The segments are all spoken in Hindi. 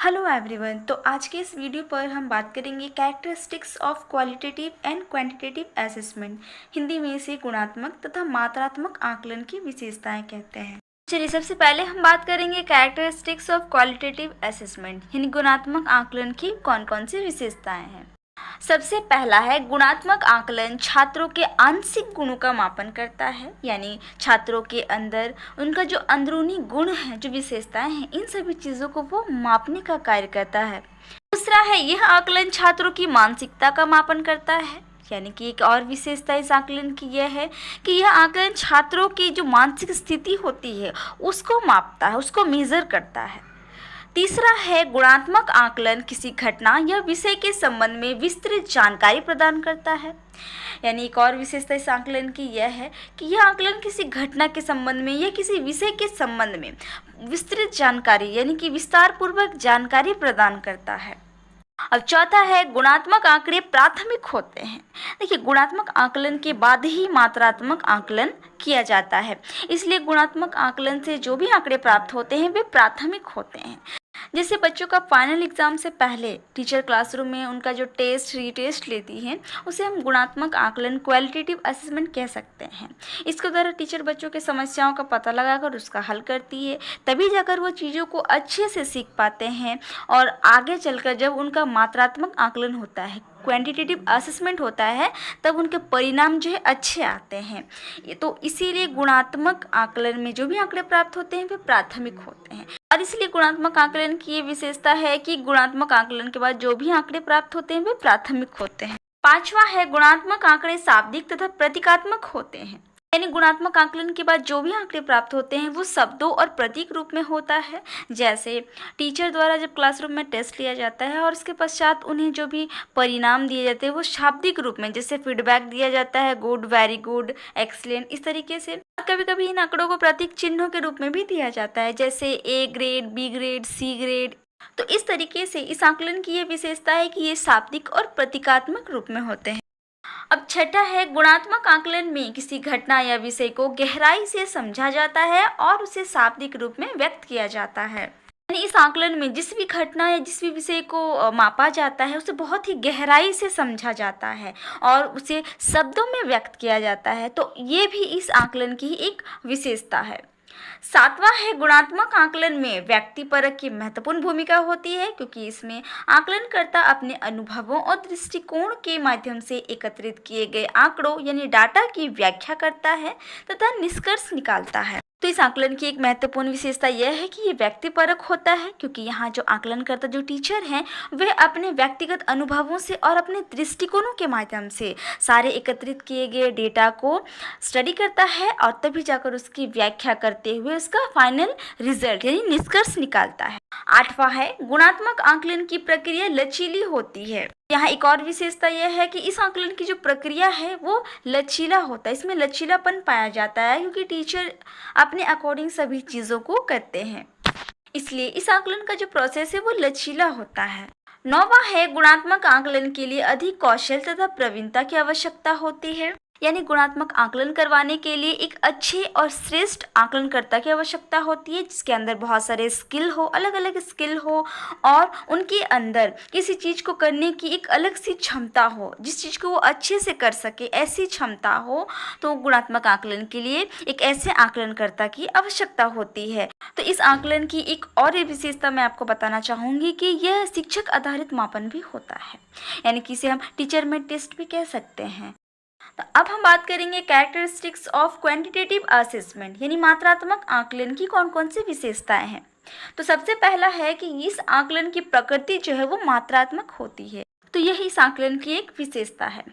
Hello everyone. तो आज के इस वीडियो पर हम बात करेंगे characteristics of qualitative and quantitative assessment. Hindi में इसे गुणात्मक तथा मात्रात्मक आकलन की विशेषताएं कहते हैं। चलिए, सबसे पहले हम बात करेंगे कैरेक्टरिस्टिक्स ऑफ क्वालिटेटिव असेसमेंट यानी गुणात्मक आकलन की कौन कौन सी विशेषताएं हैं। सबसे पहला है गुणात्मक आकलन छात्रों के आंशिक गुणों का मापन करता है, यानी छात्रों के अंदर उनका जो अंदरूनी गुण है, जो विशेषताएं हैं, इन सभी चीज़ों को वो मापने का कार्य करता है। दूसरा है यह आकलन छात्रों की मानसिकता का मापन करता है, यानी कि एक और विशेषता इस आकलन की यह है कि यह आकलन छात्रों की जो मानसिक स्थिति होती है उसको मापता है, उसको मेजर करता है। तीसरा है गुणात्मक आकलन किसी घटना या विषय के संबंध में विस्तृत जानकारी प्रदान करता है, यानी एक और विशेषता इस आकलन की यह है कि यह आकलन किसी घटना के संबंध में या किसी विषय के संबंध में विस्तृत जानकारी यानी कि विस्तार पूर्वक जानकारी प्रदान करता है। अब चौथा है गुणात्मक आंकड़े प्राथमिक होते हैं। देखिए, गुणात्मक आकलन के बाद ही मात्रात्मक आकलन किया जाता है, इसलिए गुणात्मक आकलन से जो भी आंकड़े प्राप्त होते हैं वे प्राथमिक होते हैं। जैसे बच्चों का फाइनल एग्जाम से पहले टीचर क्लासरूम में उनका जो टेस्ट रीटेस्ट लेती है उसे हम गुणात्मक आकलन क्वालिटेटिव असेसमेंट कह सकते हैं। इसके द्वारा टीचर बच्चों के समस्याओं का पता लगाकर उसका हल करती है, तभी जाकर वो चीज़ों को अच्छे से सीख पाते हैं और आगे चलकर जब उनका मात्रात्मक आकलन होता है, क्वांटिटेटिव असेसमेंट होता है, तब उनके परिणाम जो है अच्छे आते हैं। तो इसीलिए गुणात्मक आकलन में जो भी आंकड़े प्राप्त होते हैं वे प्राथमिक होते हैं, और इसलिए गुणात्मक आकलन की ये विशेषता है कि गुणात्मक आकलन के बाद जो भी आंकड़े प्राप्त होते हैं वे प्राथमिक होते हैं। पांचवा है गुणात्मक आंकड़े शाब्दिक तथा प्रतीकात्मक होते हैं, यानी गुणात्मक आकलन के बाद जो भी आंकड़े प्राप्त होते हैं वो शब्दों और प्रतीक रूप में होता है। जैसे टीचर द्वारा जब क्लासरूम में टेस्ट लिया जाता है और उसके पश्चात उन्हें जो भी परिणाम दिए जाते हैं वो शाब्दिक रूप में, जैसे फीडबैक दिया जाता है गुड, वेरी गुड, एक्सीलेंट, इस तरीके से। कभी कभी इन आंकड़ों को प्रतीक चिन्हों के रूप में भी दिया जाता है, जैसे A grade, B grade, C grade. तो इस तरीके से इस आकलन की ये विशेषता है कि ये शाब्दिक और प्रतीकात्मक रूप में होते हैं। अब छठा है गुणात्मक आकलन में किसी घटना या विषय को गहराई से समझा जाता है और उसे शाब्दिक रूप में व्यक्त किया जाता है, यानी इस आकलन में जिस भी घटना या जिस भी विषय को मापा जाता है उसे बहुत ही गहराई से समझा जाता है और उसे शब्दों में व्यक्त किया जाता है। तो ये भी इस आकलन की एक विशेषता है। सातवां है गुणात्मक आकलन में व्यक्तिपरक की महत्वपूर्ण भूमिका होती है, क्योंकि इसमें आकलनकर्ता अपने अनुभवों और दृष्टिकोण के माध्यम से एकत्रित किए गए आंकड़ों यानी डाटा की व्याख्या करता है तथा निष्कर्ष निकालता है। तो इस आकलन की एक महत्वपूर्ण विशेषता यह है कि ये व्यक्तिपरक होता है, क्योंकि यहाँ जो आकलनकर्ता जो टीचर हैं वे अपने व्यक्तिगत अनुभवों से और अपने दृष्टिकोणों के माध्यम से सारे एकत्रित किए गए डेटा को स्टडी करता है और तभी जाकर उसकी व्याख्या करते हुए उसका फाइनल रिजल्ट यानी निष्कर्ष निकालता है। आठवां है गुणात्मक आकलन की प्रक्रिया लचीली होती है। यहाँ एक और विशेषता यह है कि इस आकलन की जो प्रक्रिया है वो लचीला होता है, इसमें लचीलापन पाया जाता है, क्योंकि टीचर अपने अकॉर्डिंग सभी चीज़ों को करते हैं, इसलिए इस आकलन का जो प्रोसेस है वो लचीला होता है। नौवां है गुणात्मक आकलन के लिए अधिक कौशल तथा प्रवीणता की आवश्यकता होती है, यानी गुणात्मक आकलन करवाने के लिए एक अच्छे और श्रेष्ठ आकलनकर्ता की आवश्यकता होती है, जिसके अंदर बहुत सारे स्किल हो, अलग अलग स्किल हो और उनके अंदर किसी चीज़ को करने की एक अलग सी क्षमता हो, जिस चीज़ को वो अच्छे से कर सके ऐसी क्षमता हो। तो गुणात्मक आकलन के लिए एक ऐसे आकलनकर्ता की आवश्यकता होती है। तो इस आकलन की एक और विशेषता मैं आपको बताना चाहूँगी कि यह शिक्षक आधारित मापन भी होता है, यानी कि इसे हम टीचर में टेस्ट भी कह सकते हैं। तो अब हम बात करेंगे कैरेक्टरिस्टिक्स ऑफ क्वांटिटेटिव असेसमेंट यानी मात्रात्मक आकलन की कौन कौन सी विशेषताएं हैं। तो सबसे पहला है कि इस आकलन की प्रकृति जो है वो मात्रात्मक होती है, तो यह इस आकलन की एक विशेषता है।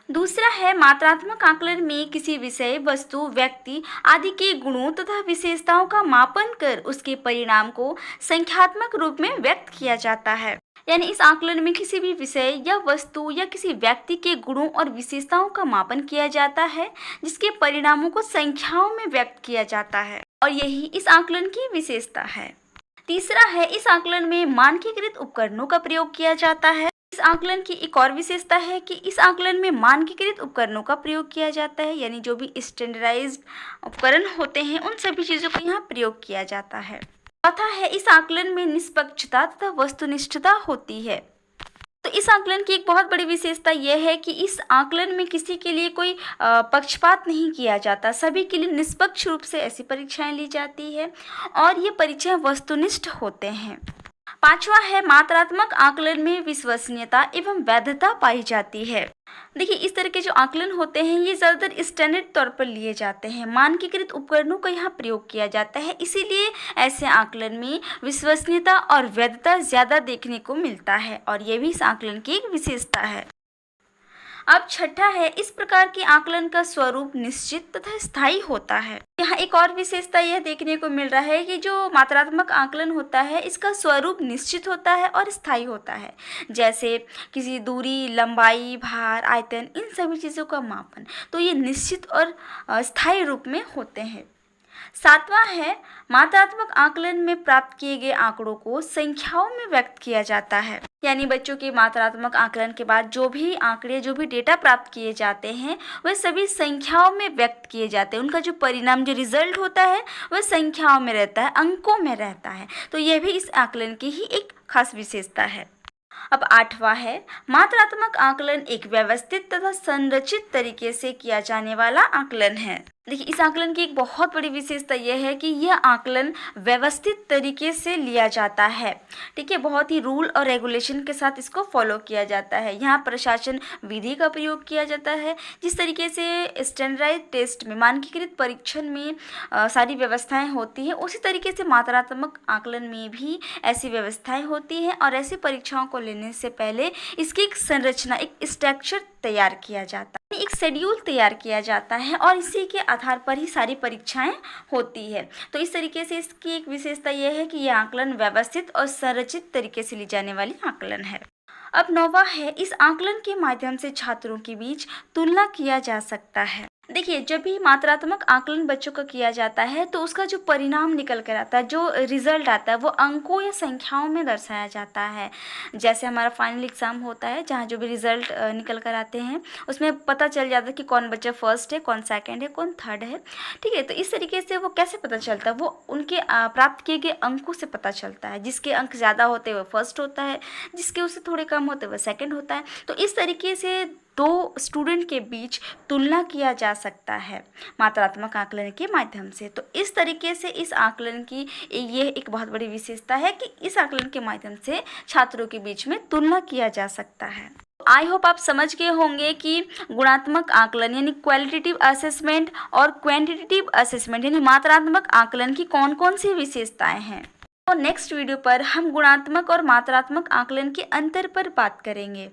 दूसरा है मात्रात्मक आकलन में किसी विषय, वस्तु, व्यक्ति आदि के गुणों तथा विशेषताओं का मापन कर उसके परिणाम को संख्यात्मक रूप में व्यक्त किया जाता है, यानी इस आकलन में किसी भी विषय या वस्तु या किसी व्यक्ति के गुणों और विशेषताओं का मापन किया जाता है, जिसके परिणामों को संख्याओं में व्यक्त किया जाता है, और यही इस आकलन की विशेषता है। तीसरा है इस आकलन में मानकीकृत उपकरणों का प्रयोग किया जाता है। इस आकलन की एक और विशेषता है कि इस आकलन में मानकीकृत उपकरणों का प्रयोग किया जाता है, यानी जो भी स्टैंडर्डाइज्ड उपकरण होते हैं उन सभी चीज़ों को यहाँ प्रयोग किया जाता है। चौथा है, इस आकलन में निष्पक्षता तथा वस्तुनिष्ठता होती है। तो इस आकलन की एक बहुत बड़ी विशेषता यह है कि इस आकलन में किसी के लिए कोई पक्षपात नहीं किया जाता, सभी के लिए निष्पक्ष रूप से ऐसी परीक्षाएं ली जाती है और ये परीक्षाएं वस्तुनिष्ठ होते हैं। पांचवा है, मात्रात्मक आकलन में विश्वसनीयता एवं वैधता पाई जाती है। देखिए, इस तरह के जो आकलन होते हैं ये ज़्यादातर स्टैंडर्ड तौर पर लिए जाते हैं, मानकीकृत उपकरणों का यहाँ प्रयोग किया जाता है, इसीलिए ऐसे आकलन में विश्वसनीयता और वैधता ज़्यादा देखने को मिलता है और ये भी इस आकलन की एक विशेषता है। अब छठा है, इस प्रकार के आकलन का स्वरूप निश्चित तथा स्थायी होता है। यहाँ एक और विशेषता यह देखने को मिल रहा है कि जो मात्रात्मक आकलन होता है इसका स्वरूप निश्चित होता है और स्थायी होता है, जैसे किसी दूरी, लंबाई, भार, आयतन, इन सभी चीज़ों का मापन, तो ये निश्चित और स्थायी रूप में होते हैं। सातवां है, मात्रात्मक आकलन में प्राप्त किए गए आंकड़ों को संख्याओं में व्यक्त किया जाता है, यानी बच्चों के मात्रात्मक आकलन के बाद जो भी आंकड़े, जो भी डेटा प्राप्त किए जाते हैं वह सभी संख्याओं में व्यक्त किए जाते हैं। उनका जो परिणाम, जो रिजल्ट होता है वह संख्याओं में रहता है, अंकों में रहता है। तो यह भी इस आकलन की ही एक खास विशेषता है। अब आठवां है, मात्रात्मक आकलन एक व्यवस्थित तथा संरचित तरीके से किया जाने वाला आकलन है। देखिए, इस आकलन की एक बहुत बड़ी विशेषता यह है कि यह आकलन व्यवस्थित तरीके से लिया जाता है। ठीक है, बहुत ही रूल और रेगुलेशन के साथ इसको फॉलो किया जाता है। यहाँ प्रशासन विधि का प्रयोग किया जाता है। जिस तरीके से स्टैंडर्डाइज टेस्ट में, मानकीकृत परीक्षण में सारी व्यवस्थाएं होती हैं, उसी तरीके से मात्रात्मक आकलन में भी ऐसी व्यवस्थाएं होती हैं और ऐसी परीक्षाओं को लेने से पहले इसकी एक संरचना, एक स्ट्रक्चर तैयार किया जाता है, एक शेड्यूल तैयार किया जाता है और इसी के आधार पर ही सारी परीक्षाएं होती है। तो इस तरीके से इसकी एक विशेषता यह है कि यह आकलन व्यवस्थित और संरचित तरीके से ली जाने वाली आकलन है। अब नौवां है, इस आकलन के माध्यम से छात्रों के बीच तुलना किया जा सकता है। देखिए, जब भी मात्रात्मक आकलन बच्चों का किया जाता है तो उसका जो परिणाम निकल कर आता है, जो रिजल्ट आता है, वो अंकों या संख्याओं में दर्शाया जाता है। जैसे हमारा फाइनल एग्ज़ाम होता है, जहाँ जो भी रिजल्ट निकल कर आते हैं उसमें पता चल जाता है कि कौन बच्चा फर्स्ट है, कौन सेकंड है, कौन थर्ड है। ठीक है, तो इस तरीके से वो कैसे पता चलता है, वो उनके प्राप्त किए गए अंकों से पता चलता है। जिसके अंक ज़्यादा होते हैं वह फर्स्ट होता है, जिसके उससे थोड़े कम होते हैं वह सेकेंड होता है। तो इस तरीके से दो स्टूडेंट के बीच तुलना किया जा सकता है मात्रात्मक आकलन के माध्यम से। तो इस तरीके से इस आकलन की ये एक बहुत बड़ी विशेषता है कि इस आकलन के माध्यम से छात्रों के बीच में तुलना किया जा सकता है। आई होप आप समझ गए होंगे कि गुणात्मक आकलन यानी क्वालिटेटिव असेसमेंट और क्वांटिटेटिव असेसमेंट यानी मात्रात्मक आकलन की कौन कौन सी विशेषताएं हैं। तो नेक्स्ट वीडियो पर हम गुणात्मक और मात्रात्मक आकलन के अंतर पर बात करेंगे।